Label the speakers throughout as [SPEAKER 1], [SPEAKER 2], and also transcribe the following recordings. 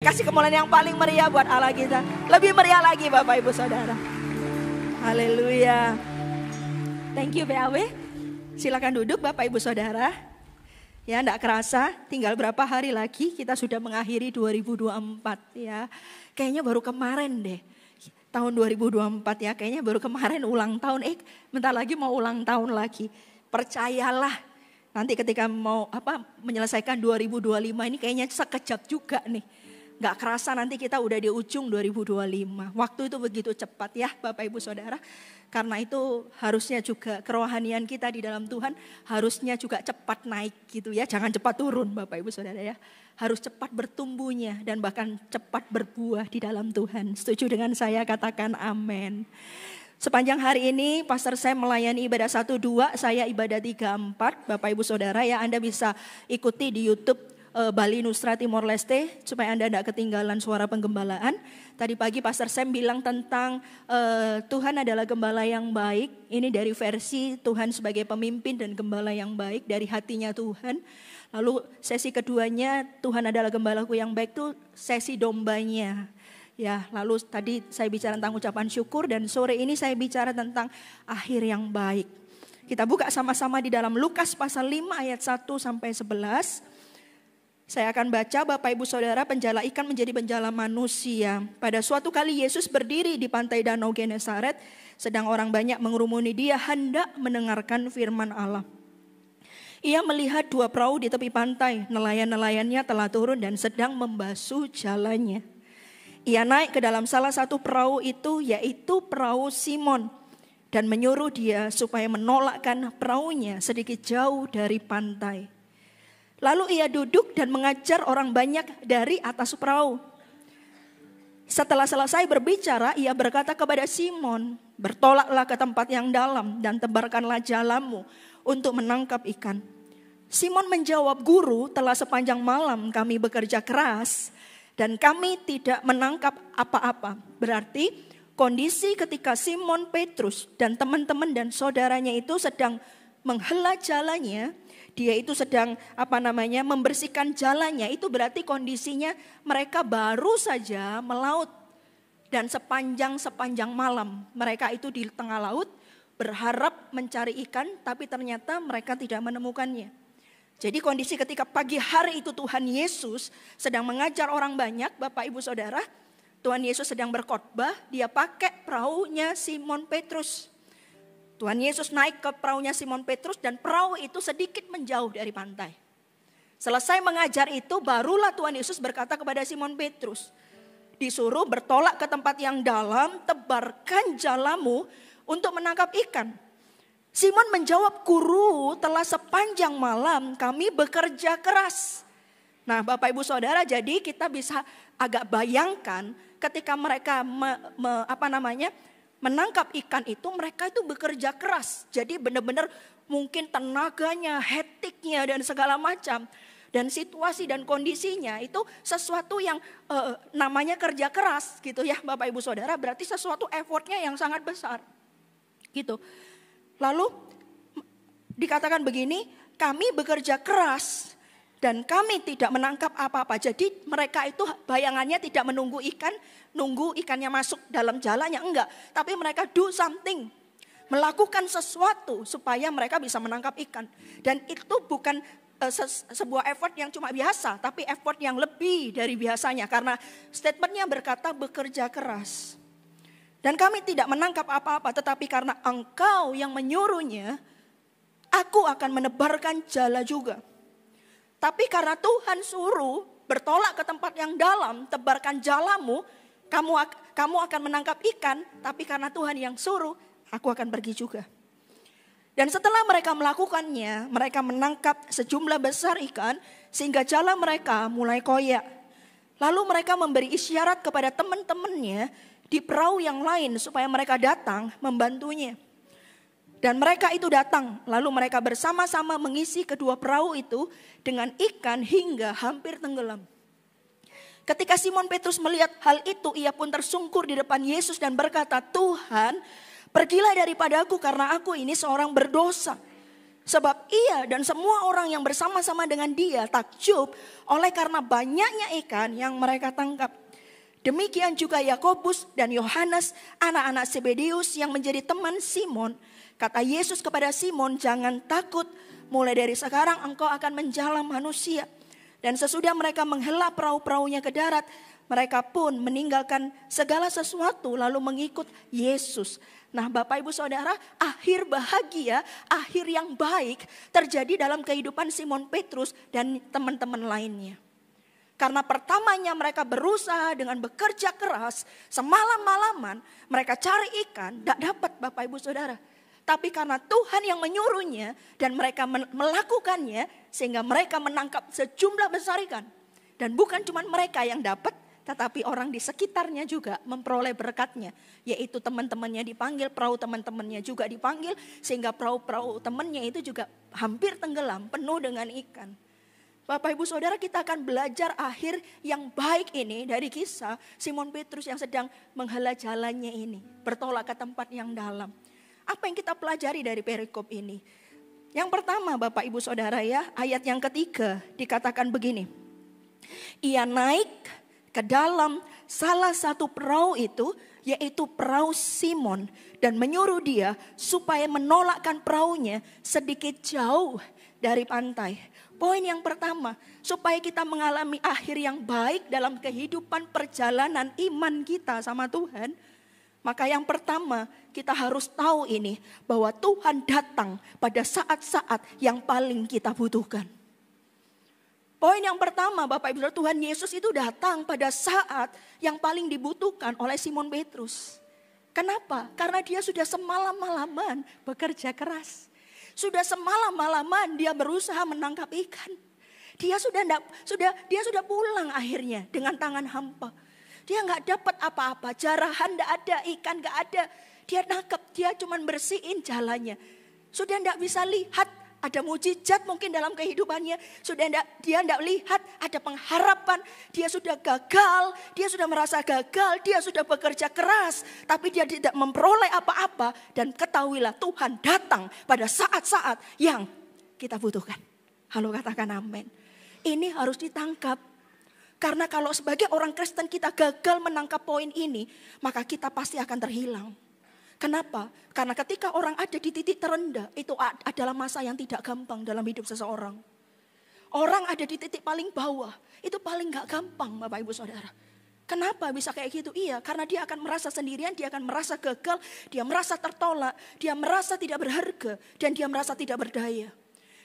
[SPEAKER 1] Kasih kemuliaan yang paling meriah buat Allah kita. Lebih meriah lagi Bapak Ibu Saudara. Haleluya. Thank you BAW. Silakan duduk Bapak Ibu Saudara. Ya, enggak kerasa tinggal berapa hari lagi kita sudah mengakhiri 2024 ya. Kayaknya baru kemarin deh. Tahun 2024 ya, kayaknya baru kemarin ulang tahun. Bentar lagi mau ulang tahun lagi. Percayalah, nanti ketika mau menyelesaikan 2025 ini kayaknya sekejap juga nih. Gak kerasa nanti kita udah di ujung 2025. Waktu itu begitu cepat ya Bapak Ibu Saudara. Karena itu harusnya juga kerohanian kita di dalam Tuhan harusnya juga cepat naik gitu ya. Jangan cepat turun Bapak Ibu Saudara ya. Harus cepat bertumbuhnya dan bahkan cepat berbuah di dalam Tuhan. Setuju dengan saya? Katakan amin. Sepanjang hari ini Pastor Sam melayani ibadah 1-2, saya ibadah 3-4. Bapak Ibu Saudara ya, Anda bisa ikuti di YouTube Bali Nusra Timor Leste supaya Anda tidak ketinggalan suara penggembalaan. Tadi pagi Pastor Sam bilang tentang Tuhan adalah gembala yang baik. Ini dari versi Tuhan sebagai pemimpin dan gembala yang baik dari hatinya Tuhan. Lalu sesi keduanya Tuhan adalah gembalaku yang baik itu sesi dombanya. Ya, lalu tadi saya bicara tentang ucapan syukur dan sore ini saya bicara tentang akhir yang baik. Kita buka sama-sama di dalam Lukas pasal 5 ayat 1 sampai 11. Saya akan baca Bapak Ibu Saudara, penjala ikan menjadi penjala manusia. Pada suatu kali Yesus berdiri di pantai Danau Genesaret, sedang orang banyak mengerumuni dia hendak mendengarkan firman Allah. Ia melihat 2 perahu di tepi pantai, nelayan-nelayannya telah turun dan sedang membasuh jalannya. Ia naik ke dalam salah satu perahu itu, yaitu perahu Simon, dan menyuruh dia supaya menolakkan perahunya sedikit jauh dari pantai. Lalu ia duduk dan mengajar orang banyak dari atas perahu. Setelah selesai berbicara, ia berkata kepada Simon, bertolaklah ke tempat yang dalam dan tebarkanlah jalamu untuk menangkap ikan. Simon menjawab, Guru, telah sepanjang malam kami bekerja keras dan kami tidak menangkap apa-apa. Berarti kondisi ketika Simon Petrus dan teman-teman dan saudaranya itu sedang menghela jalannya, dia itu sedang membersihkan jalannya, itu berarti kondisinya mereka baru saja melaut. Dan sepanjang malam mereka itu di tengah laut berharap mencari ikan, tapi ternyata mereka tidak menemukannya. Jadi kondisi ketika pagi hari itu Tuhan Yesus sedang mengajar orang banyak, Bapak Ibu Saudara, Tuhan Yesus sedang berkhotbah, dia pakai perahunya Simon Petrus. Tuhan Yesus naik ke perahunya Simon Petrus dan perahu itu sedikit menjauh dari pantai. Selesai mengajar itu barulah Tuhan Yesus berkata kepada Simon Petrus, disuruh bertolak ke tempat yang dalam, tebarkan jalamu untuk menangkap ikan. Simon menjawab, Guru, telah sepanjang malam kami bekerja keras. Nah Bapak Ibu Saudara, jadi kita bisa agak bayangkan ketika mereka menangkap ikan itu, mereka itu bekerja keras. Jadi benar-benar mungkin tenaganya, hektiknya dan segala macam. Dan situasi dan kondisinya itu sesuatu yang namanya kerja keras gitu ya Bapak Ibu Saudara. Berarti sesuatu effortnya yang sangat besar gitu. Lalu dikatakan begini, kami bekerja keras dan kami tidak menangkap apa-apa. Jadi mereka itu bayangannya tidak menunggu ikan, nunggu ikannya masuk dalam jalannya, enggak. Tapi mereka do something, melakukan sesuatu supaya mereka bisa menangkap ikan. Dan itu bukan sebuah effort yang cuma biasa, tapi effort yang lebih dari biasanya. Karena statementnya berkata bekerja keras. Dan kami tidak menangkap apa-apa, tetapi karena Engkau yang menyuruhnya, aku akan menebarkan jala juga. Tapi karena Tuhan suruh bertolak ke tempat yang dalam, tebarkan jalamu, kamu akan menangkap ikan. Tapi karena Tuhan yang suruh, aku akan pergi juga. Dan setelah mereka melakukannya, mereka menangkap sejumlah besar ikan sehingga jala mereka mulai koyak. Lalu mereka memberi isyarat kepada teman-temannya di perahu yang lain supaya mereka datang membantunya. Dan mereka itu datang, lalu mereka bersama-sama mengisi kedua perahu itu dengan ikan hingga hampir tenggelam. Ketika Simon Petrus melihat hal itu, ia pun tersungkur di depan Yesus dan berkata, Tuhan, pergilah daripadaku karena aku ini seorang berdosa. Sebab ia dan semua orang yang bersama-sama dengan dia takjub oleh karena banyaknya ikan yang mereka tangkap. Demikian juga Yakobus dan Yohanes, anak-anak Zebedeus yang menjadi teman Simon. Kata Yesus kepada Simon, jangan takut, mulai dari sekarang engkau akan menjala manusia. Dan sesudah mereka menghela perahu-perahunya ke darat, mereka pun meninggalkan segala sesuatu lalu mengikut Yesus. Nah Bapak Ibu Saudara, akhir bahagia, akhir yang baik terjadi dalam kehidupan Simon Petrus dan teman-teman lainnya. Karena pertamanya mereka berusaha dengan bekerja keras, semalam-malaman mereka cari ikan, tidak dapat Bapak Ibu Saudara. Tapi karena Tuhan yang menyuruhnya dan mereka melakukannya sehingga mereka menangkap sejumlah besar ikan. Dan bukan cuma mereka yang dapat, tetapi orang di sekitarnya juga memperoleh berkatnya. Yaitu teman-temannya dipanggil, perahu teman-temannya juga dipanggil. Sehingga perahu-perahu temannya itu juga hampir tenggelam, penuh dengan ikan. Bapak Ibu Saudara, kita akan belajar akhir yang baik ini dari kisah Simon Petrus yang sedang menghela jalannya ini. Bertolak ke tempat yang dalam. Apa yang kita pelajari dari perikop ini? Yang pertama Bapak Ibu Saudara ya, ayat yang ketiga dikatakan begini. Ia naik ke dalam salah satu perahu itu, yaitu perahu Simon, dan menyuruh dia supaya menolakkan perahunya sedikit jauh dari pantai. Poin yang pertama, supaya kita mengalami akhir yang baik dalam kehidupan perjalanan iman kita sama Tuhan, maka yang pertama kita harus tahu ini, bahwa Tuhan datang pada saat-saat yang paling kita butuhkan. Poin yang pertama Bapak Ibu, Tuhan Yesus itu datang pada saat yang paling dibutuhkan oleh Simon Petrus. Kenapa? Karena dia sudah semalam-malaman bekerja keras. Sudah semalam-malaman dia berusaha menangkap ikan. Dia sudah pulang akhirnya dengan tangan hampa. Dia nggak dapat apa-apa, jarahan nggak ada, ikan nggak ada. Dia nangkep, dia cuma bersihin jalannya. Sudah nggak bisa lihat ada mujizat mungkin dalam kehidupannya. Dia tidak lihat ada pengharapan. Dia sudah gagal. Dia sudah merasa gagal. Dia sudah bekerja keras. Tapi dia tidak memperoleh apa-apa. Dan ketahuilah Tuhan datang pada saat-saat yang kita butuhkan. Halo, katakan amin. Ini harus ditangkap. Karena kalau sebagai orang Kristen kita gagal menangkap poin ini, maka kita pasti akan terhilang. Kenapa? Karena ketika orang ada di titik terendah, itu adalah masa yang tidak gampang dalam hidup seseorang. Orang ada di titik paling bawah, itu paling gak gampang Bapak Ibu Saudara. Kenapa bisa kayak gitu? Iya, karena dia akan merasa sendirian, dia akan merasa gagal, dia merasa tertolak, dia merasa tidak berharga, dan dia merasa tidak berdaya.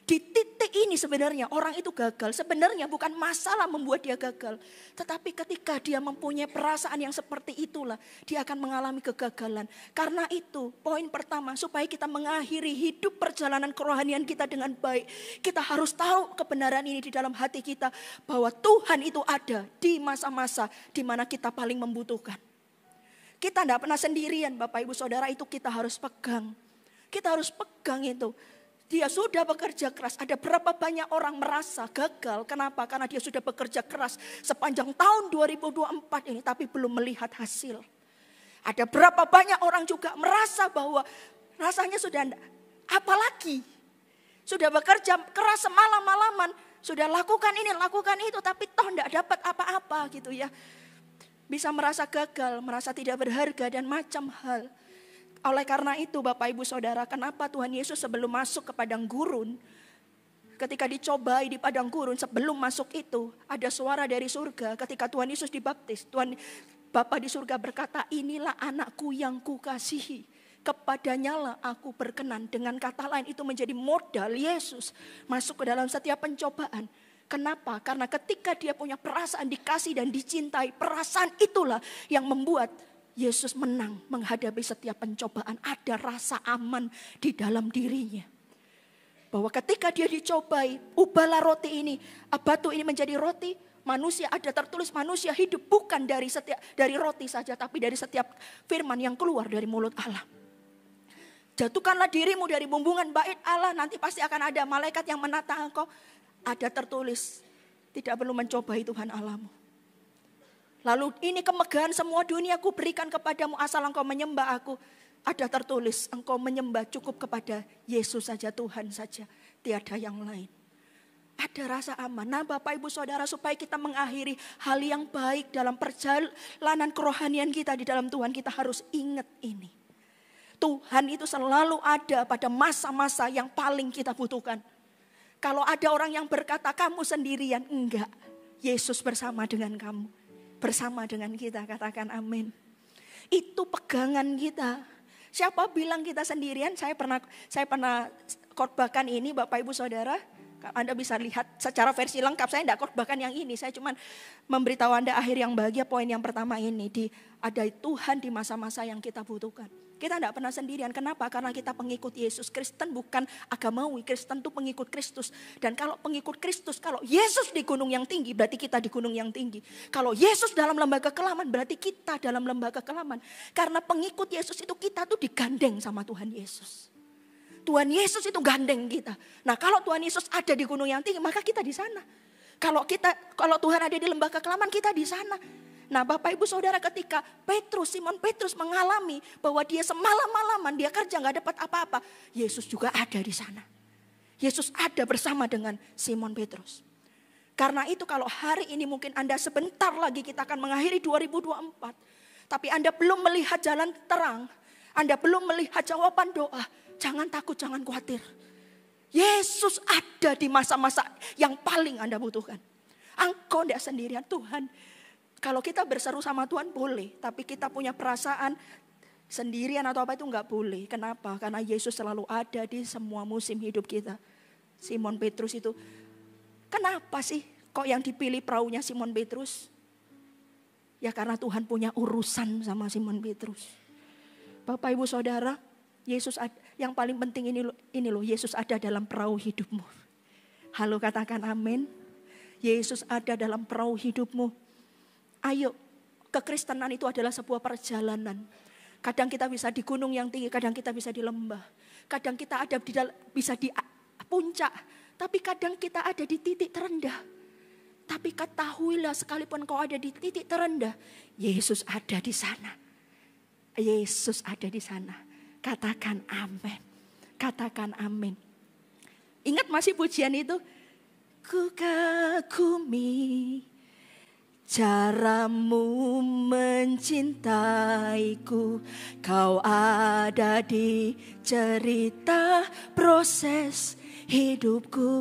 [SPEAKER 1] Di titik ini sebenarnya orang itu gagal. Sebenarnya bukan masalah membuat dia gagal. Tetapi ketika dia mempunyai perasaan yang seperti itulah, dia akan mengalami kegagalan. Karena itu poin pertama, supaya kita mengakhiri hidup perjalanan kerohanian kita dengan baik, kita harus tahu kebenaran ini di dalam hati kita. Bahwa Tuhan itu ada di masa-masa di mana kita paling membutuhkan. Kita tidak pernah sendirian Bapak Ibu Saudara, itu kita harus pegang. Kita harus pegang itu. Dia sudah bekerja keras. Ada berapa banyak orang merasa gagal. Kenapa? Karena dia sudah bekerja keras sepanjang tahun 2024 ini. Tapi belum melihat hasil. Ada berapa banyak orang juga merasa bahwa rasanya sudah apalagi. Sudah bekerja keras semalam-malaman. Sudah lakukan ini, lakukan itu. Tapi toh tidak dapat apa-apa gitu ya. Bisa merasa gagal, merasa tidak berharga dan macam hal. Oleh karena itu Bapak Ibu Saudara, kenapa Tuhan Yesus sebelum masuk ke padang gurun, ketika dicobai di padang gurun, sebelum masuk itu ada suara dari surga. Ketika Tuhan Yesus dibaptis, Bapa di surga berkata, inilah anakku yang kukasihi, kepadanya lah aku berkenan. Dengan kata lain itu menjadi modal Yesus masuk ke dalam setiap pencobaan. Kenapa? Karena ketika dia punya perasaan dikasih dan dicintai, perasaan itulah yang membuat Yesus menang menghadapi setiap pencobaan. Ada rasa aman di dalam dirinya. Bahwa ketika dia dicobai, ubahlah roti ini, batu ini menjadi roti. Manusia, ada tertulis manusia hidup bukan dari roti saja, tapi dari setiap firman yang keluar dari mulut Allah. Jatuhkanlah dirimu dari bumbungan bait Allah, nanti pasti akan ada malaikat yang menata engkau. Ada tertulis, tidak perlu mencobai Tuhan Allahmu. Lalu ini kemegahan semua dunia ku berikan kepadamu asal engkau menyembah aku. Ada tertulis, engkau menyembah cukup kepada Yesus saja, Tuhan saja, tiada yang lain. Ada rasa aman. Nah Bapak Ibu Saudara, supaya kita mengakhiri hal yang baik dalam perjalanan kerohanian kita di dalam Tuhan, kita harus ingat ini. Tuhan itu selalu ada pada masa-masa yang paling kita butuhkan. Kalau ada orang yang berkata kamu sendirian, enggak. Yesus bersama dengan kamu, bersama dengan kita, katakan amin. Itu pegangan kita. Siapa bilang kita sendirian? Saya pernah khotbahkan ini Bapak Ibu Saudara. Anda bisa lihat secara versi lengkap. Saya tidak khotbahkan yang ini. Saya cuma memberitahu Anda akhir yang bahagia. Poin yang pertama ini. Ada Tuhan di masa-masa yang kita butuhkan. Kita tidak pernah sendirian. Kenapa? Karena kita pengikut Yesus. Kristen bukan agamawi. Kristen itu pengikut Kristus. Dan kalau pengikut Kristus, kalau Yesus di gunung yang tinggi, berarti kita di gunung yang tinggi. Kalau Yesus dalam lembah kekelaman, berarti kita dalam lembah kekelaman. Karena pengikut Yesus itu kita tuh digandeng sama Tuhan Yesus. Tuhan Yesus itu gandeng kita. Nah kalau Tuhan Yesus ada di gunung yang tinggi, maka kita di sana. Kalau Tuhan ada di lembah kekelaman, kita di sana. Nah Bapak Ibu Saudara, ketika Simon Petrus mengalami bahwa dia semalam-malaman, dia kerja gak dapat apa-apa. Yesus juga ada di sana. Yesus ada bersama dengan Simon Petrus. Karena itu kalau hari ini mungkin Anda sebentar lagi kita akan mengakhiri 2024. Tapi Anda belum melihat jalan terang. Anda belum melihat jawaban doa. Jangan takut, jangan khawatir. Yesus ada di masa-masa yang paling Anda butuhkan. Engkau tidak sendirian, Tuhan. Kalau kita berseru sama Tuhan boleh, tapi kita punya perasaan sendirian atau apa itu enggak boleh. Kenapa? Karena Yesus selalu ada di semua musim hidup kita. Simon Petrus itu, kenapa sih kok yang dipilih perahunya Simon Petrus? Ya karena Tuhan punya urusan sama Simon Petrus. Bapak Ibu Saudara, Yesus yang paling penting ini loh, Yesus ada dalam perahu hidupmu. Halo, katakan amin. Yesus ada dalam perahu hidupmu. Ayo, kekristenan itu adalah sebuah perjalanan. Kadang kita bisa di gunung yang tinggi, kadang kita bisa di lembah. Kadang kita bisa di puncak, tapi kadang kita ada di titik terendah. Tapi ketahuilah sekalipun kau ada di titik terendah, Yesus ada di sana. Yesus ada di sana. Katakan amin. Katakan amin. Ingat masih pujian itu? Ku kagumi caramu mencintaiku, kau ada di cerita proses hidupku.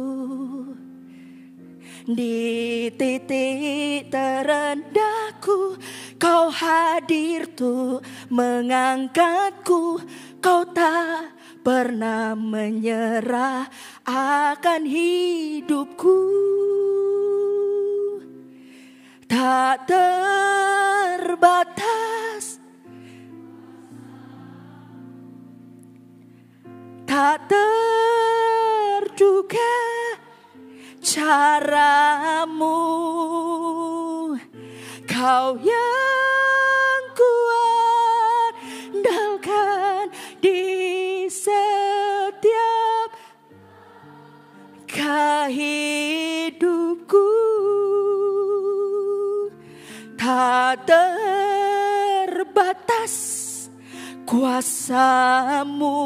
[SPEAKER 1] Di titik terendahku, kau hadir tuh mengangkatku, kau tak pernah menyerah akan hidupku. Tak terbatas, tak terduga caramu, kau yang kuandalkan di setiap hidupku. Tak terbatas kuasamu,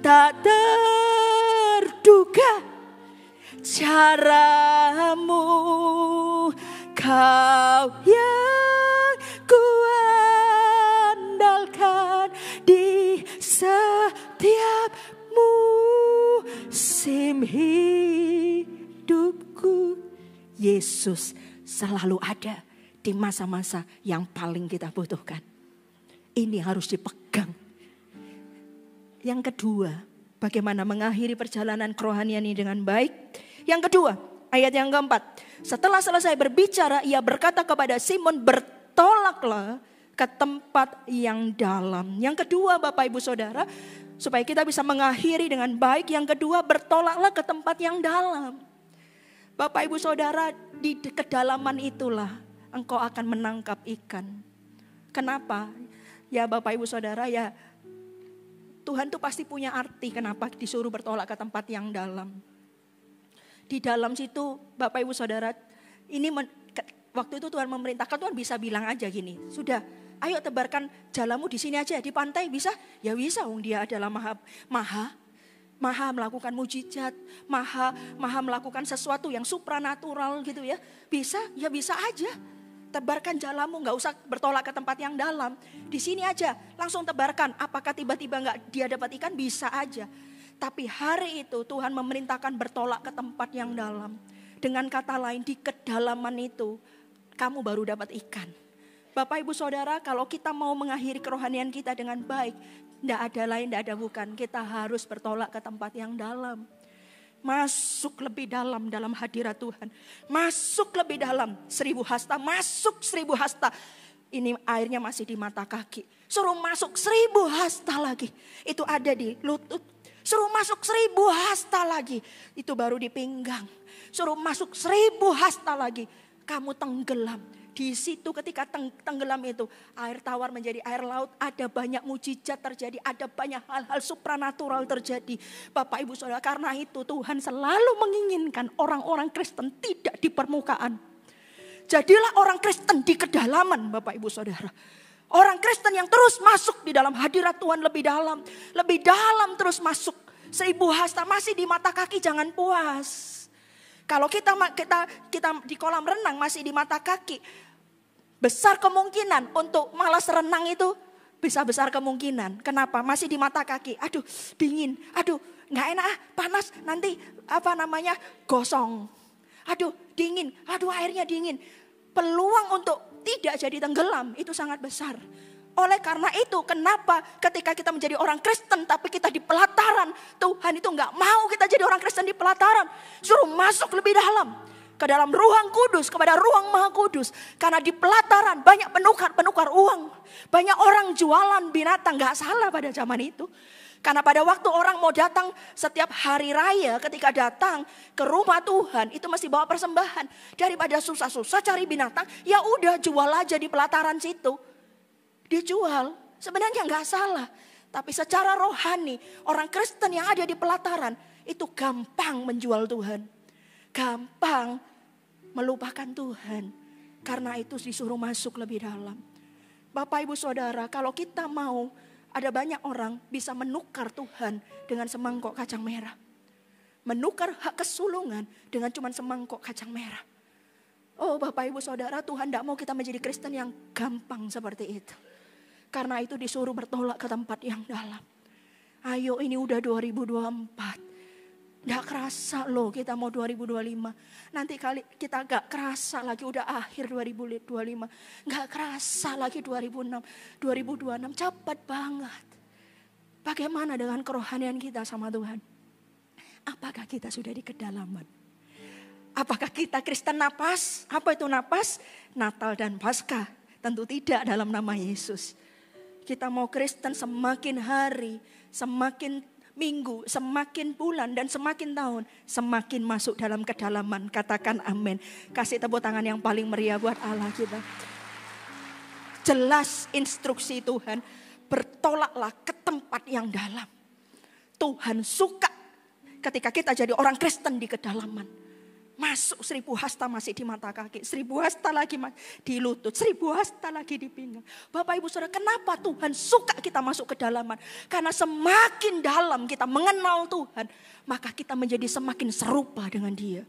[SPEAKER 1] tak terduga caramu, kau yang kuandalkan di setiap musim hidupku. Yesus selalu ada di masa-masa yang paling kita butuhkan. Ini harus dipegang. Yang kedua, bagaimana mengakhiri perjalanan kerohanian ini dengan baik. Yang kedua, ayat yang keempat. Setelah selesai berbicara, ia berkata kepada Simon, bertolaklah ke tempat yang dalam. Yang kedua Bapak Ibu Saudara, supaya kita bisa mengakhiri dengan baik. Yang kedua, bertolaklah ke tempat yang dalam. Bapak Ibu Saudara, di kedalaman itulah engkau akan menangkap ikan. Kenapa? Ya Bapak Ibu Saudara, ya Tuhan tuh pasti punya arti kenapa disuruh bertolak ke tempat yang dalam. Di dalam situ Bapak Ibu Saudara, waktu itu Tuhan memerintahkan, Tuhan bisa bilang aja gini, sudah ayo tebarkan jalamu di sini aja, di pantai bisa? Ya bisa, dia adalah maha melakukan mujizat, maha melakukan sesuatu yang supranatural gitu ya. Bisa, ya bisa aja. Tebarkan jalamu, gak usah bertolak ke tempat yang dalam. Di sini aja, langsung tebarkan. Apakah tiba-tiba gak dia dapat ikan? Bisa aja. Tapi hari itu Tuhan memerintahkan bertolak ke tempat yang dalam. Dengan kata lain, di kedalaman itu kamu baru dapat ikan. Bapak Ibu Saudara, kalau kita mau mengakhiri kerohanian kita dengan baik, tidak ada lain, tidak ada bukan. Kita harus bertolak ke tempat yang dalam. Masuk lebih dalam hadirat Tuhan. Masuk lebih dalam 1000 hasta. Masuk 1000 hasta. Ini airnya masih di mata kaki. Suruh masuk 1000 hasta lagi. Itu ada di lutut. Suruh masuk 1000 hasta lagi. Itu baru di pinggang. Suruh masuk 1000 hasta lagi. Kamu tenggelam. Di situ ketika tenggelam itu, air tawar menjadi air laut, ada banyak mujizat terjadi, ada banyak hal-hal supranatural terjadi. Bapak Ibu Saudara, karena itu Tuhan selalu menginginkan orang-orang Kristen tidak di permukaan. Jadilah orang Kristen di kedalaman, Bapak Ibu Saudara. Orang Kristen yang terus masuk di dalam hadirat Tuhan lebih dalam terus masuk. 1000 hasta masih di mata kaki, jangan puas. Kalau kita di kolam renang masih di mata kaki, besar kemungkinan untuk malas renang itu bisa besar kemungkinan. Kenapa? Masih di mata kaki. Aduh, dingin. Aduh, nggak enak, panas. Nanti gosong. Aduh, dingin. Aduh, airnya dingin. Peluang untuk tidak jadi tenggelam itu sangat besar. Oleh karena itu, kenapa ketika kita menjadi orang Kristen tapi kita di pelataran, Tuhan itu nggak mau kita jadi orang Kristen di pelataran. Suruh masuk lebih dalam. Ke dalam ruang kudus, kepada ruang maha kudus. Karena di pelataran banyak penukar uang. Banyak orang jualan binatang, nggak salah pada zaman itu. Karena pada waktu orang mau datang setiap hari raya, ketika datang ke rumah Tuhan, itu mesti bawa persembahan. Daripada susah-susah cari binatang, ya udah jual aja di pelataran situ. Dijual, sebenarnya nggak salah. Tapi secara rohani, orang Kristen yang ada di pelataran, itu gampang menjual Tuhan. Gampang melupakan Tuhan. Karena itu disuruh masuk lebih dalam. Bapak Ibu Saudara, kalau kita mau, ada banyak orang bisa menukar Tuhan dengan semangkok kacang merah. Menukar hak kesulungan dengan cuma semangkok kacang merah. Oh Bapak Ibu Saudara, Tuhan tidak mau kita menjadi Kristen yang gampang seperti itu. Karena itu disuruh bertolak ke tempat yang dalam. Ayo, ini udah 2024. Gak kerasa loh kita mau 2025. Nanti kali kita gak kerasa lagi udah akhir 2025. Gak kerasa lagi 2026 cepat banget. Bagaimana dengan kerohanian kita sama Tuhan? Apakah kita sudah di kedalaman? Apakah kita Kristen napas? Apa itu napas? Natal dan Paskah. Tentu tidak dalam nama Yesus. Kita mau Kristen semakin hari, semakin minggu, semakin bulan dan semakin tahun, semakin masuk dalam kedalaman. Katakan amin. Kasih tepuk tangan yang paling meriah buat Allah kita. Jelas instruksi Tuhan, bertolaklah ke tempat yang dalam. Tuhan suka ketika kita jadi orang Kristen di kedalaman. Masuk 1000 hasta masih di mata kaki, 1000 hasta lagi di lutut, 1000 hasta lagi di pinggang. Bapak Ibu Saudara, kenapa Tuhan suka kita masuk ke dalaman? Karena semakin dalam kita mengenal Tuhan, maka kita menjadi semakin serupa dengan Dia.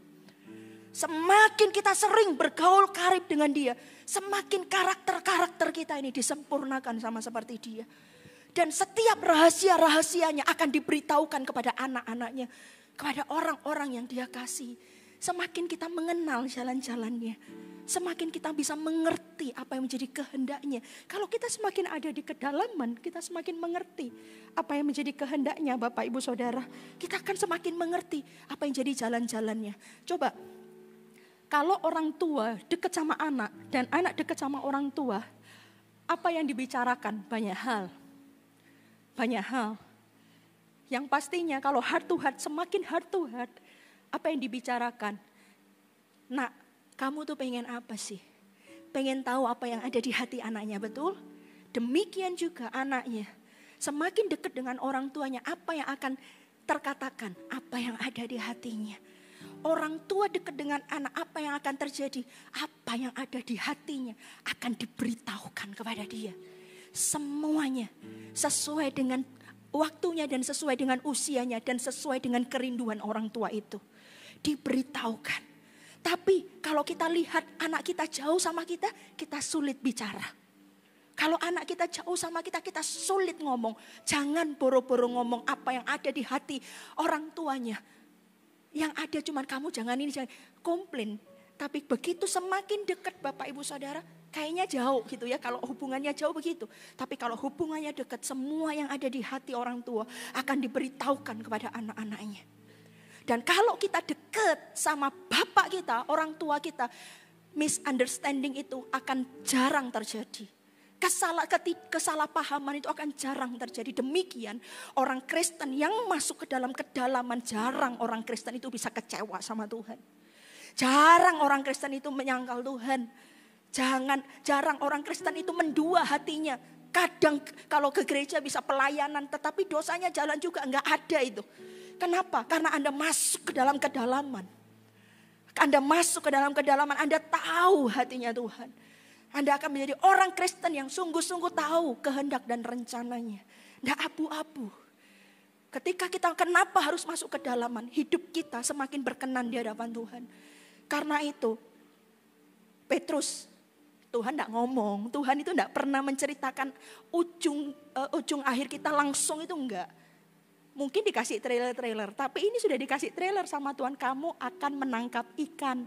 [SPEAKER 1] Semakin kita sering bergaul karib dengan Dia, semakin karakter-karakter kita ini disempurnakan sama seperti Dia. Dan setiap rahasia-rahasianya akan diberitahukan kepada anak-anaknya, kepada orang-orang yang Dia kasih. Semakin kita mengenal jalan-jalannya, semakin kita bisa mengerti apa yang menjadi kehendaknya. Kalau kita semakin ada di kedalaman, kita semakin mengerti apa yang menjadi kehendaknya, Bapak Ibu Saudara. Kita akan semakin mengerti apa yang jadi jalan-jalannya. Coba, kalau orang tua dekat sama anak dan anak dekat sama orang tua, apa yang dibicarakan? Banyak hal. Banyak hal. Yang pastinya kalau heart to heart, semakin heart to heart, apa yang dibicarakan? Nak, kamu tuh pengen apa sih? Pengen tahu apa yang ada di hati anaknya, betul? Demikian juga anaknya. Semakin dekat dengan orang tuanya, apa yang akan terkatakan? Apa yang ada di hatinya? orang tua dekat dengan anak, apa yang akan terjadi? Apa yang ada di hatinya akan diberitahukan kepada dia. Semuanya sesuai dengan waktunya dan sesuai dengan usianya dan sesuai dengan kerinduan orang tua itu. Diberitahukan. Tapi kalau kita lihat anak kita jauh sama kita sulit bicara. Kalau anak kita jauh sama kita sulit ngomong. Jangan boro-boro ngomong apa yang ada di hati orang tuanya. Yang ada cuman kamu jangan ini, jangan komplain. Tapi begitu semakin dekat Bapak Ibu Saudara, kayaknya jauh gitu ya, kalau hubungannya jauh begitu. Tapi kalau hubungannya dekat, semua yang ada di hati orang tua akan diberitahukan kepada anak-anaknya. Dan kalau kita dekat sama bapak kita, orang tua kita, misunderstanding itu akan jarang terjadi. Kesalahpahaman itu akan jarang terjadi. Demikian orang Kristen yang masuk ke dalam kedalaman, jarang orang Kristen itu bisa kecewa sama Tuhan. Jarang orang Kristen itu menyangkal Tuhan. Jarang orang Kristen itu mendua hatinya. Kadang kalau ke gereja bisa pelayanan, tetapi dosanya jalan juga, enggak ada itu. Kenapa? Karena Anda masuk ke dalam kedalaman. Anda masuk ke dalam kedalaman, Anda tahu hatinya Tuhan. Anda akan menjadi orang Kristen yang sungguh-sungguh tahu kehendak dan rencananya. Enggak abu-abu. Ketika kita kenapa harus masuk ke dalaman, hidup kita semakin berkenan di hadapan Tuhan. Karena itu, Petrus, Tuhan tidak ngomong, Tuhan itu tidak pernah menceritakan ujung akhir kita langsung, itu enggak. Mungkin dikasih trailer, tapi ini sudah dikasih trailer sama Tuhan, kamu akan menangkap ikan.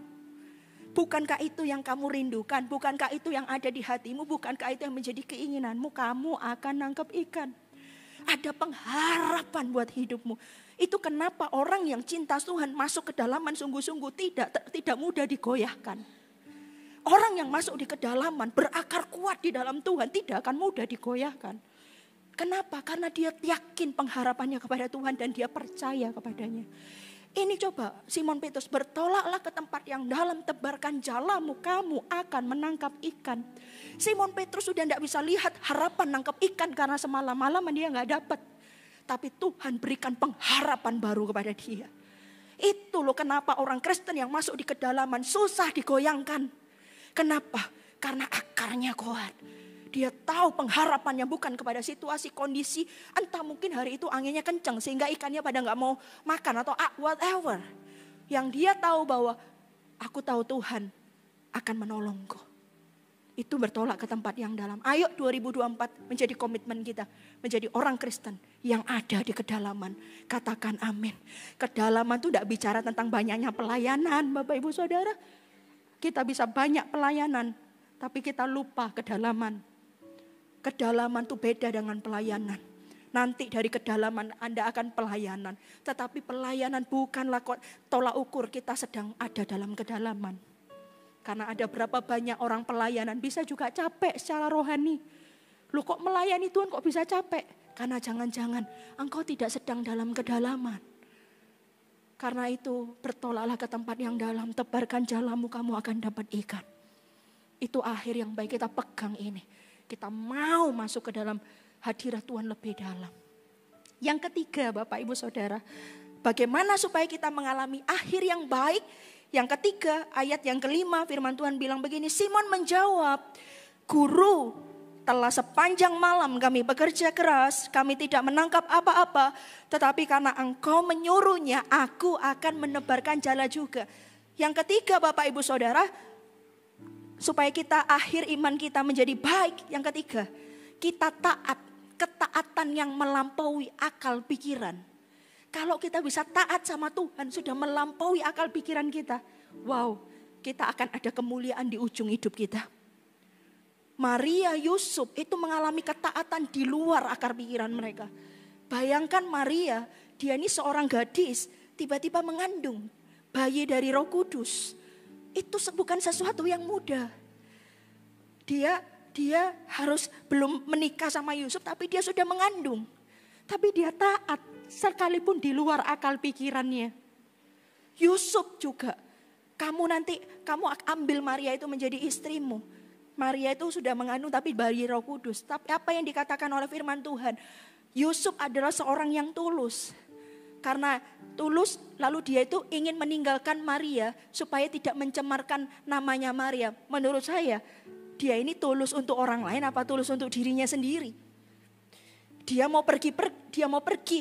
[SPEAKER 1] Bukankah itu yang kamu rindukan? Bukankah itu yang ada di hatimu? Bukankah itu yang menjadi keinginanmu? Kamu akan nangkap ikan. Ada pengharapan buat hidupmu. Itu kenapa orang yang cinta Tuhan masuk ke dalaman sungguh-sungguh tidak mudah digoyahkan. Orang yang masuk di kedalaman berakar kuat di dalam Tuhan tidak akan mudah digoyahkan. Kenapa? Karena dia yakin pengharapannya kepada Tuhan dan dia percaya kepadanya. Ini coba Simon Petrus, bertolaklah ke tempat yang dalam, tebarkan jalamu, kamu akan menangkap ikan. Simon Petrus sudah tidak bisa lihat harapan nangkap ikan karena semalam-malaman dia nggak dapat. Tapi Tuhan berikan pengharapan baru kepada dia. Itu loh kenapa orang Kristen yang masuk di kedalaman susah digoyangkan. Kenapa? Karena akarnya kuat. Dia tahu pengharapannya bukan kepada situasi, kondisi. Entah mungkin hari itu anginnya kencang sehingga ikannya pada nggak mau makan atau whatever. Yang dia tahu bahwa aku tahu Tuhan akan menolongku. Itu bertolak ke tempat yang dalam. Ayo 2024 menjadi komitmen kita. Menjadi orang Kristen yang ada di kedalaman. Katakan amin. Kedalaman itu tidak bicara tentang banyaknya pelayanan Bapak Ibu Saudara. Kita bisa banyak pelayanan. Tapi kita lupa kedalaman. Kedalaman itu beda dengan pelayanan. Nanti dari kedalaman Anda akan pelayanan. Tetapi pelayanan bukanlah tolak ukur kita sedang ada dalam kedalaman. Karena ada berapa banyak orang pelayanan bisa juga capek secara rohani. Lu kok melayani Tuhan kok bisa capek? Karena jangan-jangan engkau tidak sedang dalam kedalaman. Karena itu bertolaklah ke tempat yang dalam. Tebarkan jalamu, kamu akan dapat ikan. Itu akhir yang baik, kita pegang ini. Kita mau masuk ke dalam hadirat Tuhan lebih dalam. Yang ketiga Bapak Ibu Saudara, bagaimana supaya kita mengalami akhir yang baik? Yang ketiga, ayat yang kelima firman Tuhan bilang begini, Simon menjawab, Guru, telah sepanjang malam kami bekerja keras, kami tidak menangkap apa-apa, tetapi karena Engkau menyuruhnya, aku akan menebarkan jala juga. Yang ketiga Bapak Ibu Saudara, supaya kita akhir iman kita menjadi baik. Yang ketiga, kita taat. Ketaatan yang melampaui akal pikiran. Kalau kita bisa taat sama Tuhan, sudah melampaui akal pikiran kita. Wow, kita akan ada kemuliaan di ujung hidup kita. Maria, Yusuf itu mengalami ketaatan di luar akar pikiran mereka. Bayangkan Maria, dia ini seorang gadis, tiba-tiba mengandung bayi dari Roh Kudus. Itu bukan sesuatu yang mudah. Dia harus belum menikah sama Yusuf, tapi dia sudah mengandung. Tapi dia taat sekalipun di luar akal pikirannya. Yusuf juga, kamu ambil Maria itu menjadi istrimu. Maria itu sudah mengandung tapi bayi Roh Kudus. Tapi apa yang dikatakan oleh firman Tuhan? Yusuf adalah seorang yang tulus. Karena tulus, lalu dia itu ingin meninggalkan Maria supaya tidak mencemarkan namanya Maria. Menurut saya, dia ini tulus untuk orang lain apa tulus untuk dirinya sendiri? Dia mau pergi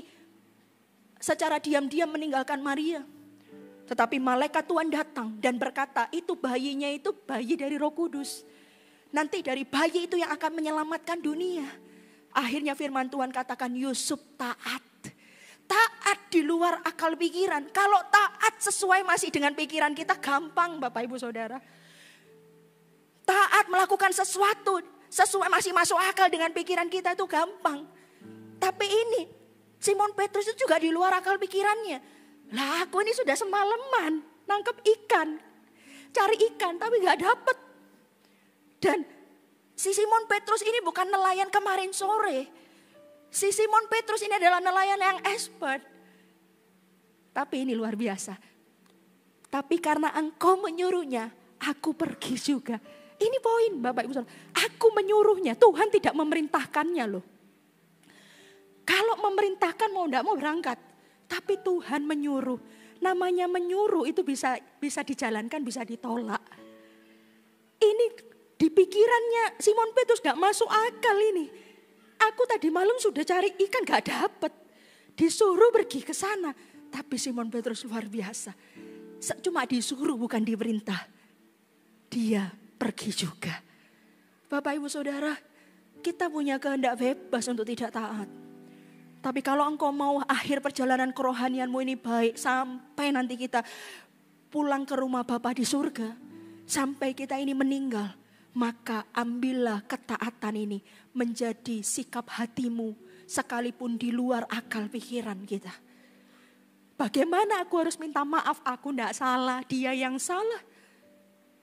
[SPEAKER 1] secara diam-diam meninggalkan Maria. Tetapi malaikat Tuhan datang dan berkata, itu bayinya itu bayi dari Roh Kudus. Nanti dari bayi itu yang akan menyelamatkan dunia. Akhirnya firman Tuhan katakan, Yusuf taat. Taat di luar akal pikiran. Kalau taat sesuai masih dengan pikiran kita gampang Bapak Ibu Saudara. Taat melakukan sesuatu sesuai masih masuk akal dengan pikiran kita itu gampang. Tapi ini Simon Petrus itu juga di luar akal pikirannya. Lah aku ini sudah semalaman nangkep ikan. Cari ikan tapi gak dapet. Dan si Simon Petrus ini bukan nelayan kemarin sore. Si Simon Petrus ini adalah nelayan yang expert. Tapi ini luar biasa. Tapi karena engkau menyuruhnya, aku pergi juga. Ini poin Bapak Ibu Saudara. Aku menyuruhnya, Tuhan tidak memerintahkannya loh. Kalau memerintahkan mau enggak mau berangkat. Tapi Tuhan menyuruh. Namanya menyuruh itu bisa dijalankan, bisa ditolak. Ini di pikirannya Simon Petrus gak masuk akal ini. Aku tadi malam sudah cari ikan gak dapet. Disuruh pergi ke sana. Tapi Simon Petrus luar biasa. Cuma disuruh bukan diperintah. Dia pergi juga. Bapak Ibu Saudara, kita punya kehendak bebas untuk tidak taat. Tapi kalau engkau mau akhir perjalanan kerohanianmu ini baik. Sampai nanti kita pulang ke rumah Bapa di surga. Sampai kita ini meninggal. Maka ambillah ketaatan ini menjadi sikap hatimu sekalipun di luar akal pikiran kita. Bagaimana aku harus minta maaf? Aku tidak salah, dia yang salah.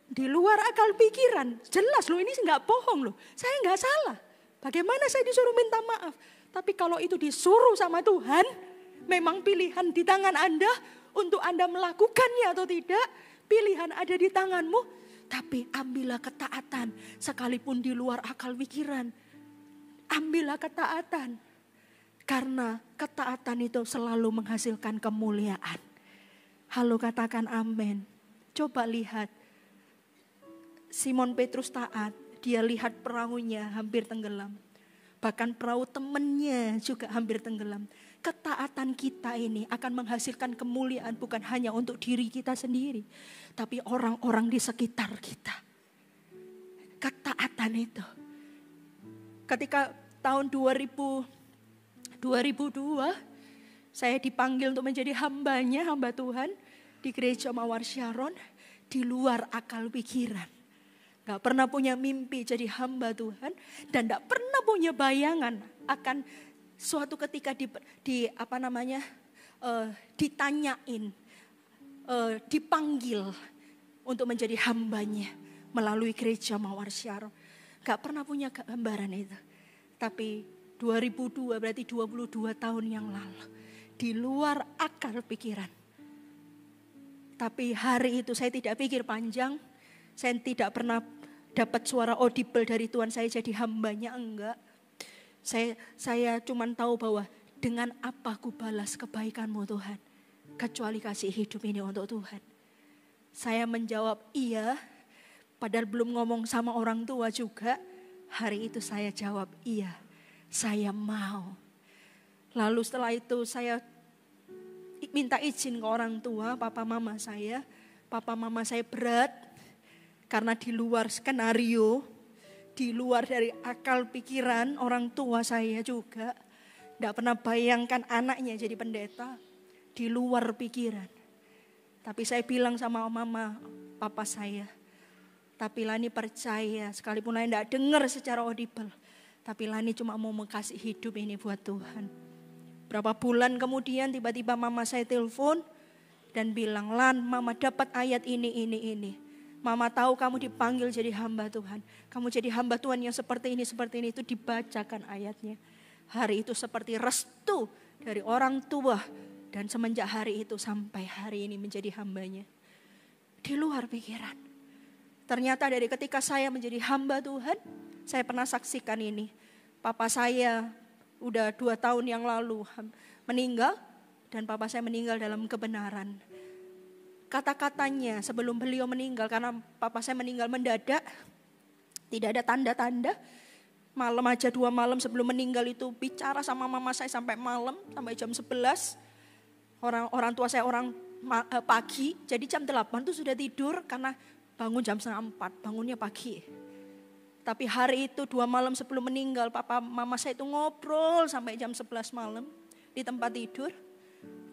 [SPEAKER 1] Di luar akal pikiran, jelas loh ini nggak bohong loh. Saya nggak salah. Bagaimana saya disuruh minta maaf? Tapi kalau itu disuruh sama Tuhan, memang pilihan di tangan Anda untuk Anda melakukannya atau tidak. Pilihan ada di tanganmu. Tapi ambillah ketaatan sekalipun di luar akal pikiran. Ambillah ketaatan. Karena ketaatan itu selalu menghasilkan kemuliaan. Halo katakan amin. Coba lihat. Simon Petrus taat. Dia lihat perahunya hampir tenggelam. Bahkan perahu temannya juga hampir tenggelam. Ketaatan kita ini akan menghasilkan kemuliaan bukan hanya untuk diri kita sendiri. Tapi orang-orang di sekitar kita. Ketaatan itu. Ketika tahun 2002, saya dipanggil untuk menjadi hamba Tuhan di gereja Mawar Sharon di luar akal pikiran. Gak pernah punya mimpi jadi hamba Tuhan dan gak pernah punya bayangan akan suatu ketika ditanyain, dipanggil untuk menjadi hambanya melalui gereja Mawar Sharon. Gak pernah punya gambaran itu. Tapi 2002 berarti 22 tahun yang lalu. Di luar akal pikiran. Tapi hari itu saya tidak pikir panjang. Saya tidak pernah dapat suara audible dari Tuhan saya jadi hambanya, enggak. Saya cuma tahu bahwa dengan apa aku balas kebaikan-Mu Tuhan. Kecuali kasih hidup ini untuk Tuhan. Saya menjawab iya. Padahal belum ngomong sama orang tua juga. Hari itu saya jawab iya. Saya mau. Lalu setelah itu saya minta izin ke orang tua, papa mama saya. Papa mama saya berat. Karena di luar skenario. Di luar dari akal pikiran orang tua saya juga. Tidak pernah bayangkan anaknya jadi pendeta. Di luar pikiran. Tapi saya bilang sama mama, papa saya. Tapi Lani percaya, sekalipun Lani tidak dengar secara audible. Tapi Lani cuma mau kasih hidup ini buat Tuhan. Berapa bulan kemudian tiba-tiba mama saya telepon. Dan bilang, Lan mama dapat ayat ini. Mama tahu kamu dipanggil jadi hamba Tuhan. Kamu jadi hamba Tuhan yang seperti ini. Itu dibacakan ayatnya. Hari itu seperti restu dari orang tua. Dan semenjak hari itu sampai hari ini menjadi hambanya. Di luar pikiran. Ternyata dari ketika saya menjadi hamba Tuhan, saya pernah saksikan ini. Papa saya udah 2 tahun yang lalu meninggal Dan papa saya meninggal dalam kebenaran. Kata-katanya sebelum beliau meninggal, karena papa saya meninggal mendadak, tidak ada tanda-tanda. Malam aja 2 malam sebelum meninggal itu bicara sama mama saya sampai malam, sampai jam 11. Orang tua saya pagi, jadi jam 8 tuh sudah tidur karena bangun jam 3:30, bangunnya pagi. Tapi hari itu 2 malam sebelum meninggal, papa mama saya itu ngobrol sampai jam 11 malam di tempat tidur.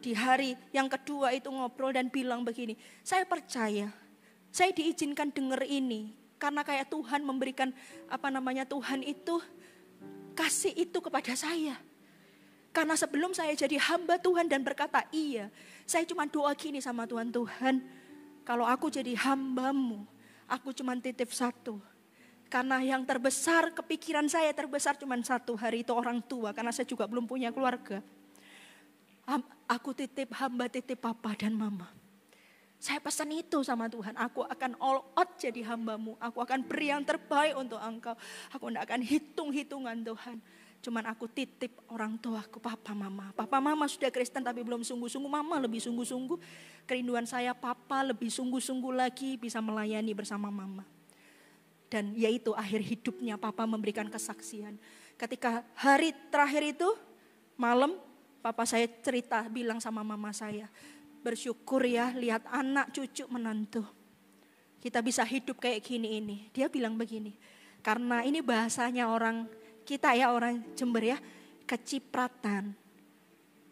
[SPEAKER 1] Di hari yang kedua itu ngobrol dan bilang begini, saya percaya, saya diizinkan dengar ini. Karena kayak Tuhan memberikan Tuhan itu kasih itu kepada saya. Karena sebelum saya jadi hamba Tuhan dan berkata iya, saya cuma doa gini sama Tuhan, Tuhan kalau aku jadi hambamu, aku cuma titip satu. Karena yang terbesar, kepikiran saya terbesar cuma satu, hari itu orang tua, karena saya juga belum punya keluarga. Aku titip hamba, titip papa dan mama. Saya pesan itu sama Tuhan, aku akan all out jadi hambamu. Aku akan beri yang terbaik untuk engkau. Aku tidak akan hitung-hitungan Tuhan. Cuman aku titip orang tuaku, papa mama. Papa mama sudah Kristen tapi belum sungguh-sungguh, mama lebih sungguh-sungguh. Kerinduan saya papa lebih sungguh-sungguh lagi bisa melayani bersama mama. Dan yaitu akhir hidupnya papa memberikan kesaksian. Ketika hari terakhir itu, malam papa saya cerita bilang sama mama saya, bersyukur ya lihat anak cucu menantu. Kita bisa hidup kayak gini ini. Dia bilang begini, karena ini bahasanya orang kita ya, orang Jember ya, kecipratan.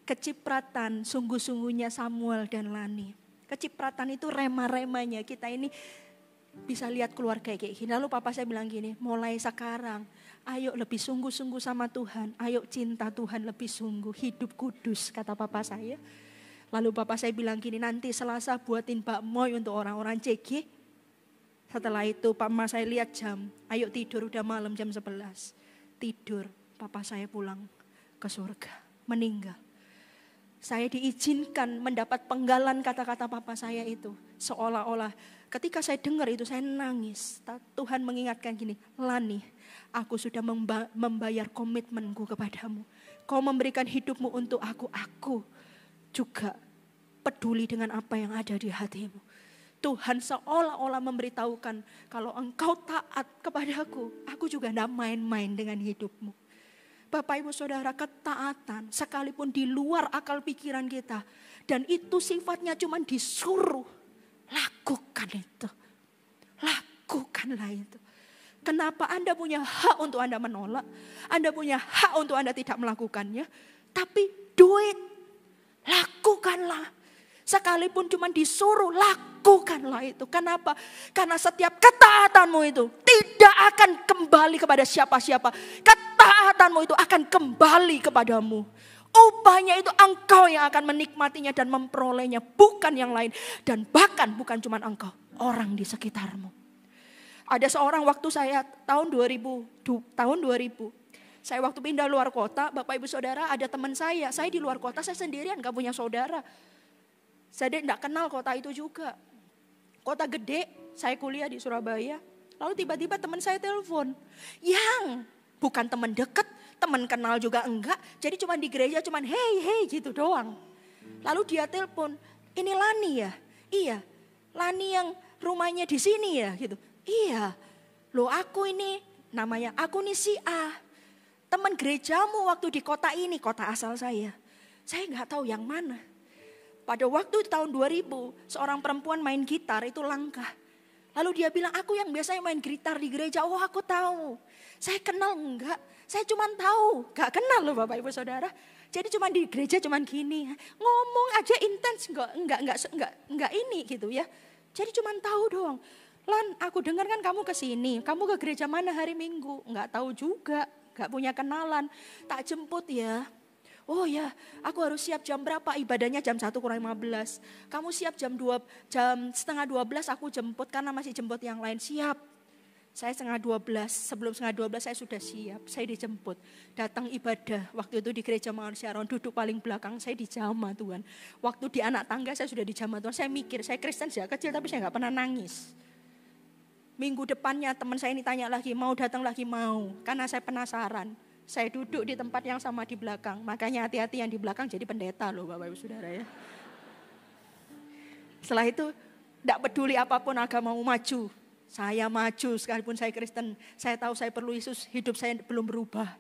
[SPEAKER 1] Kecipratan sungguh-sungguhnya Samuel dan Lani. Kecipratan itu rema-remanya kita ini bisa lihat keluarga kayak gini. Lalu papa saya bilang gini, mulai sekarang ayo lebih sungguh-sungguh sama Tuhan. Ayo cinta Tuhan lebih sungguh, hidup kudus kata papa saya. Lalu papa saya bilang gini, nanti Selasa buatin bakmoy untuk orang-orang CG. Setelah itu mama saya lihat jam, ayo tidur udah malam jam 11. Tidur, papa saya pulang ke surga, meninggal. Saya diizinkan mendapat penggalan kata-kata papa saya itu. Seolah-olah ketika saya dengar itu saya nangis. Tuhan mengingatkan gini, Lani, aku sudah membayar komitmenku kepadamu. Kau memberikan hidupmu untuk aku juga peduli dengan apa yang ada di hatimu. Tuhan seolah-olah memberitahukan kalau engkau taat kepadaku, aku juga tidak main-main dengan hidupmu. Bapak Ibu Saudara, ketaatan sekalipun di luar akal pikiran kita, dan itu sifatnya cuma disuruh, lakukan itu. Lakukanlah itu. Kenapa Anda punya hak untuk Anda menolak? Anda punya hak untuk Anda tidak melakukannya, tapi do it. Lakukanlah. Sekalipun cuma disuruh, lakukanlah itu. Kenapa? Karena setiap ketaatanmu itu tidak akan kembali kepada siapa-siapa. Ketaatanmu itu akan kembali kepadamu. Upahnya itu engkau yang akan menikmatinya dan memperolehnya, bukan yang lain. Dan bahkan bukan cuma engkau, orang di sekitarmu. Ada seorang waktu saya tahun 2000, saya waktu pindah luar kota, Bapak Ibu Saudara, ada teman saya di luar kota, saya sendirian gak punya saudara. Saya tidak kenal kota itu juga. Kota gede, saya kuliah di Surabaya. Lalu tiba-tiba teman saya telepon. Yang bukan teman dekat, teman kenal juga enggak. Jadi cuma di gereja cuma hey gitu doang. Lalu dia telepon, ini Lani ya? Iya, Lani yang rumahnya di sini ya gitu. Iya, loh aku ini namanya, aku nih si A. Teman gerejamu waktu di kota ini, kota asal saya. Saya gak tahu yang mana. Pada waktu tahun 2000, seorang perempuan main gitar itu langka. Lalu dia bilang, aku yang biasanya main gitar di gereja, oh aku tahu. Saya kenal enggak? Saya cuma tahu, gak kenal loh Bapak Ibu Saudara. Jadi cuma di gereja cuma gini, ngomong aja intens, enggak ini gitu ya. Jadi cuma tahu doang. Lan, aku dengar kan kamu ke sini, kamu ke gereja mana hari Minggu? Enggak tahu juga, enggak punya kenalan. Tak jemput ya. Oh ya, aku harus siap jam berapa? Ibadahnya jam 1:15. Kamu siap jam 1:30 aku jemput karena masih jemput yang lain. Siap. Saya 11:30, sebelum 11:30 saya sudah siap. Saya dijemput. Datang ibadah, waktu itu di gereja Mawar Syaron, duduk paling belakang, saya dijamah Tuhan. Waktu di anak tangga saya sudah dijamah Tuhan. Saya mikir, saya Kristen sejak kecil tapi saya gak pernah nangis. Minggu depannya teman saya ini tanya lagi, mau datang lagi? Mau, karena saya penasaran. Saya duduk di tempat yang sama di belakang. Makanya hati-hati yang di belakang jadi pendeta loh Bapak Ibu Saudara ya. Setelah itu tidak peduli apapun agama mau maju. Saya maju sekalipun saya Kristen. Saya tahu saya perlu Yesus, hidup saya belum berubah.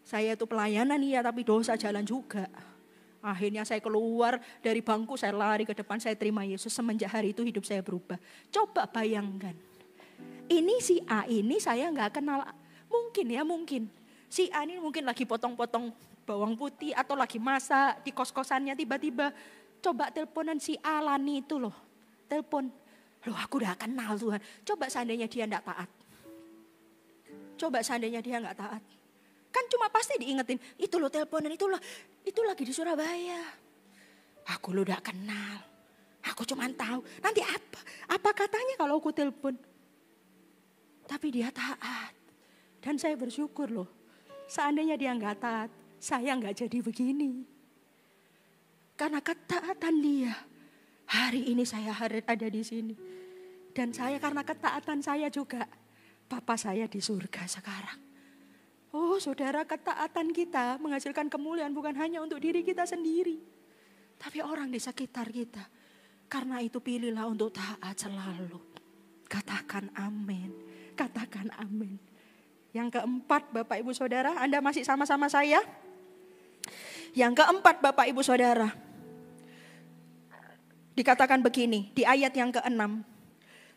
[SPEAKER 1] Saya itu pelayanan iya tapi dosa jalan juga. Akhirnya saya keluar dari bangku, saya lari ke depan, saya terima Yesus. Semenjak hari itu hidup saya berubah. Coba bayangkan. Ini si A ini saya nggak kenal. Mungkin ya mungkin. Si A ini mungkin lagi potong-potong bawang putih atau lagi masak di kos-kosannya tiba-tiba. Coba teleponan si Alani itu loh. Telepon. Loh aku udah kenal Tuhan. Coba seandainya dia nggak taat. Coba seandainya dia nggak taat. Kan cuma pasti diingetin. Itu loh teleponan itu loh. Itu lagi di Surabaya. Aku lo udah kenal. Aku cuma tahu. Nanti apa? Apa katanya kalau aku telepon? Tapi dia taat. Dan saya bersyukur loh. Seandainya dia nggak taat. Saya nggak jadi begini. Karena ketaatan dia. Hari ini saya ada di sini. Dan saya karena ketaatan saya juga. Papa saya di surga sekarang. Oh saudara, ketaatan kita menghasilkan kemuliaan bukan hanya untuk diri kita sendiri. Tapi orang di sekitar kita. Karena itu pilihlah untuk taat selalu. Katakan amin. Katakan amin. Yang keempat Bapak Ibu Saudara, Anda masih sama-sama saya? Yang keempat Bapak Ibu Saudara. Dikatakan begini di ayat yang ke-6.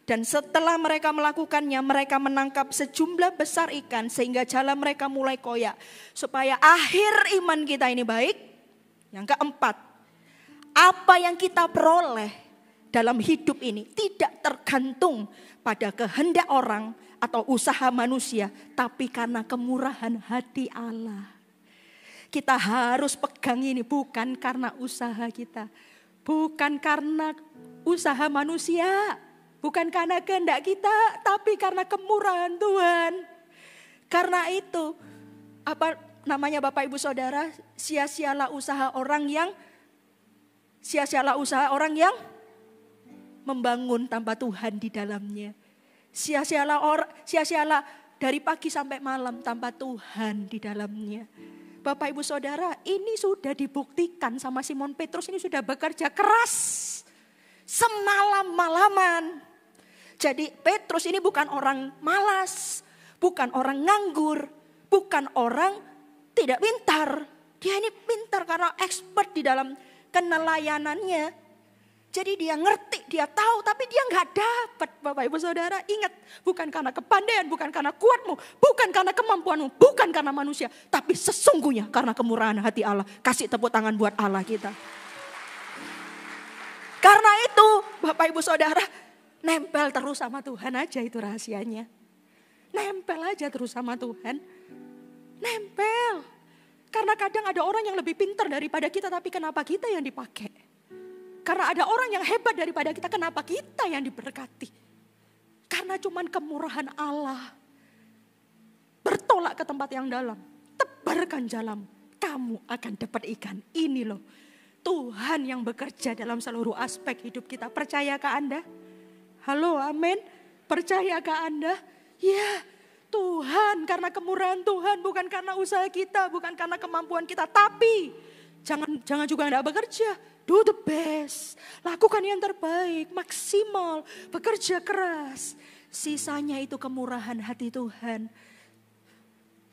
[SPEAKER 1] Dan setelah mereka melakukannya, mereka menangkap sejumlah besar ikan sehingga jala mereka mulai koyak. Supaya akhir iman kita ini baik. Yang keempat, apa yang kita peroleh dalam hidup ini tidak tergantung pada kehendak orang atau usaha manusia. Tapi karena kemurahan hati Allah. Kita harus pegang ini bukan karena usaha kita. Bukan karena usaha manusia. Bukan karena kehendak kita, tapi karena kemurahan Tuhan. Karena itu, apa namanya Bapak Ibu Saudara, sia-sialah usaha orang yang membangun tanpa Tuhan di dalamnya. Sia-sialah dari pagi sampai malam tanpa Tuhan di dalamnya. Bapak Ibu Saudara, ini sudah dibuktikan sama Simon Petrus, ini sudah bekerja keras semalam-malaman. Jadi Petrus ini bukan orang malas, bukan orang nganggur, bukan orang tidak pintar. Dia ini pintar karena expert di dalam kenelayanannya. Jadi dia ngerti, dia tahu, tapi dia nggak dapat. Bapak Ibu Saudara, ingat, bukan karena kepandaian, bukan karena kuatmu, bukan karena kemampuanmu, bukan karena manusia, tapi sesungguhnya karena kemurahan hati Allah. Kasih tepuk tangan buat Allah kita. Karena itu, Bapak Ibu Saudara, nempel terus sama Tuhan aja itu rahasianya. Nempel aja terus sama Tuhan. Nempel. Karena kadang ada orang yang lebih pintar daripada kita, tapi kenapa kita yang dipakai? Karena ada orang yang hebat daripada kita, kenapa kita yang diberkati? Karena cuman kemurahan Allah. Bertolak ke tempat yang dalam. Tebarkan jalan. Kamu akan dapat ikan. Ini loh. Tuhan yang bekerja dalam seluruh aspek hidup kita. Percayakah Anda? Halo, amin. Percayakah Anda? Ya, Tuhan, karena kemurahan Tuhan, bukan karena usaha kita, bukan karena kemampuan kita. Tapi jangan juga Anda bekerja. Do the best. Lakukan yang terbaik, maksimal, bekerja keras. Sisanya itu kemurahan hati Tuhan.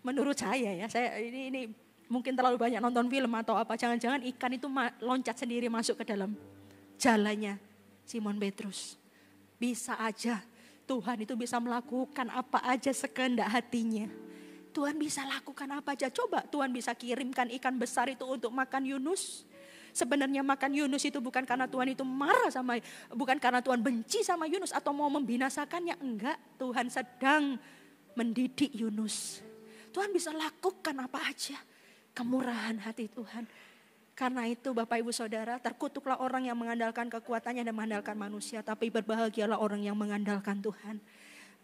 [SPEAKER 1] Menurut saya ya, ini mungkin terlalu banyak nonton film atau apa. Jangan-jangan ikan itu loncat sendiri masuk ke dalam jalannya Simon Petrus. Bisa aja Tuhan itu bisa melakukan apa aja sekehendak hatinya. Tuhan bisa lakukan apa aja. Coba Tuhan bisa kirimkan ikan besar itu untuk makan Yunus. Sebenarnya makan Yunus itu bukan karena Tuhan itu marah bukan karena Tuhan benci sama Yunus atau mau membinasakannya. Enggak, Tuhan sedang mendidik Yunus. Tuhan bisa lakukan apa aja. Kemurahan hati Tuhan. Karena itu Bapak Ibu Saudara, terkutuklah orang yang mengandalkan kekuatannya dan mengandalkan manusia. Tapi berbahagialah orang yang mengandalkan Tuhan.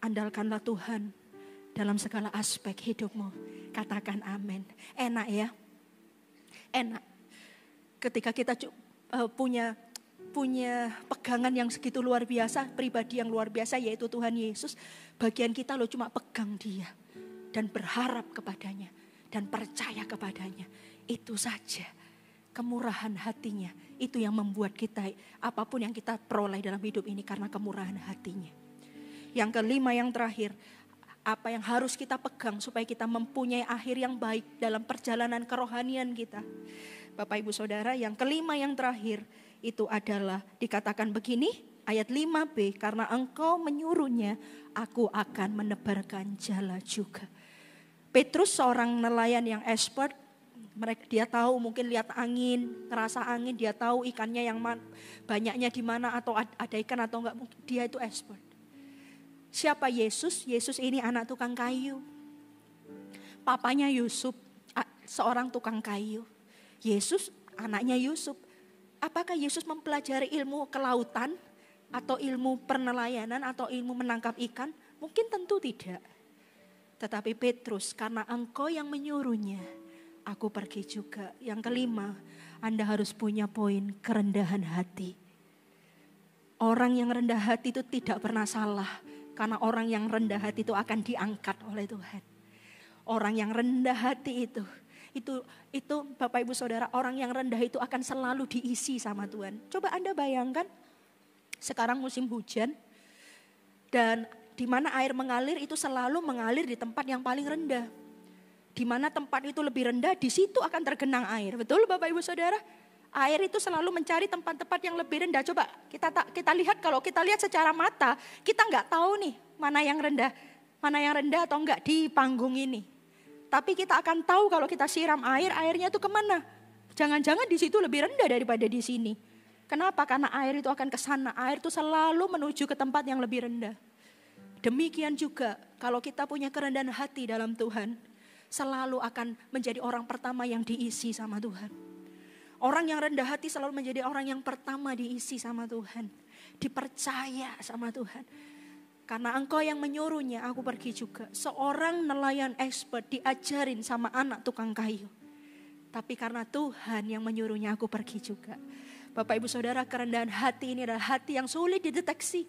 [SPEAKER 1] Andalkanlah Tuhan dalam segala aspek hidupmu. Katakan amin. Enak ya? Enak. Ketika kita punya pegangan yang segitu luar biasa, pribadi yang luar biasa yaitu Tuhan Yesus. Bagian kita cuma pegang Dia dan berharap kepadanya. dan percaya kepadanya. Itu saja. Kemurahan hatinya itu yang membuat kita apapun yang kita peroleh dalam hidup ini karena kemurahan hatinya. Yang kelima, yang terakhir, apa yang harus kita pegang supaya kita mempunyai akhir yang baik dalam perjalanan kerohanian kita. Bapak Ibu Saudara, yang kelima yang terakhir itu adalah dikatakan begini, ayat 5b, karena engkau menyuruhnya, aku akan menebarkan jala juga. Petrus seorang nelayan yang expert, dia tahu mungkin lihat angin, ngerasa angin, dia tahu ikannya yang banyaknya di mana atau ada ikan atau enggak, dia itu expert. Siapa Yesus? Yesus ini anak tukang kayu. Papanya Yusuf, seorang tukang kayu. Yesus anaknya Yusuf. Apakah Yesus mempelajari ilmu kelautan atau ilmu pernelayanan atau ilmu menangkap ikan? Mungkin tentu tidak. Tetapi Petrus, karena engkau yang menyuruhnya, aku pergi juga. Yang kelima, Anda harus punya poin kerendahan hati. Orang yang rendah hati itu tidak pernah salah. Karena orang yang rendah hati itu akan diangkat oleh Tuhan. Orang yang rendah hati itu Bapak Ibu Saudara, orang yang rendah itu akan selalu diisi sama Tuhan. Coba Anda bayangkan, sekarang musim hujan. Dan di mana air mengalir itu selalu mengalir di tempat yang paling rendah. Di mana tempat itu lebih rendah, di situ akan tergenang air. Betul Bapak Ibu Saudara? Air itu selalu mencari tempat-tempat yang lebih rendah. Coba kita lihat, kalau kita lihat secara mata, kita nggak tahu nih mana yang rendah atau enggak di panggung ini. Tapi kita akan tahu kalau kita siram air, airnya itu kemana. Jangan-jangan di situ lebih rendah daripada di sini. Kenapa? Karena air itu akan ke sana. Air itu selalu menuju ke tempat yang lebih rendah. Demikian juga kalau kita punya kerendahan hati dalam Tuhan, selalu akan menjadi orang pertama yang diisi sama Tuhan. Orang yang rendah hati selalu menjadi orang yang pertama diisi sama Tuhan. Dipercaya sama Tuhan. Karena engkau yang menyuruhnya, aku pergi juga. Seorang nelayan expert diajarin sama anak tukang kayu. Tapi karena Tuhan yang menyuruhnya, aku pergi juga. Bapak Ibu Saudara, kerendahan hati ini adalah hati yang sulit dideteksi.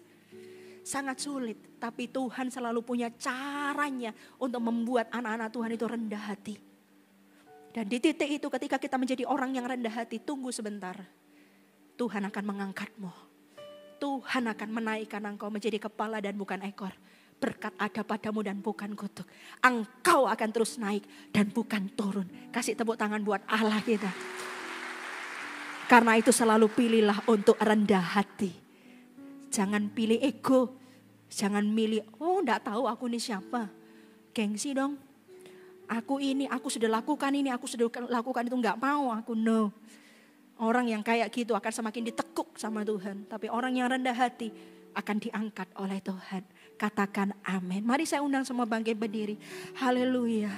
[SPEAKER 1] Sangat sulit. Tapi Tuhan selalu punya caranya untuk membuat anak-anak Tuhan itu rendah hati. Dan di titik itu ketika kita menjadi orang yang rendah hati, tunggu sebentar. Tuhan akan mengangkatmu. Tuhan akan menaikkan engkau menjadi kepala dan bukan ekor. Berkat ada padamu dan bukan kutuk. Engkau akan terus naik dan bukan turun. Kasih tepuk tangan buat Allah kita. Karena itu selalu pilihlah untuk rendah hati. Jangan pilih ego. Jangan milih, enggak tahu aku ini siapa. Gengsi dong. Aku sudah lakukan ini, aku sudah lakukan itu, enggak mau aku, no. Orang yang kayak gitu akan semakin ditekuk sama Tuhan. Tapi orang yang rendah hati akan diangkat oleh Tuhan. Katakan amin. Mari saya undang semua bangkit berdiri. Haleluya.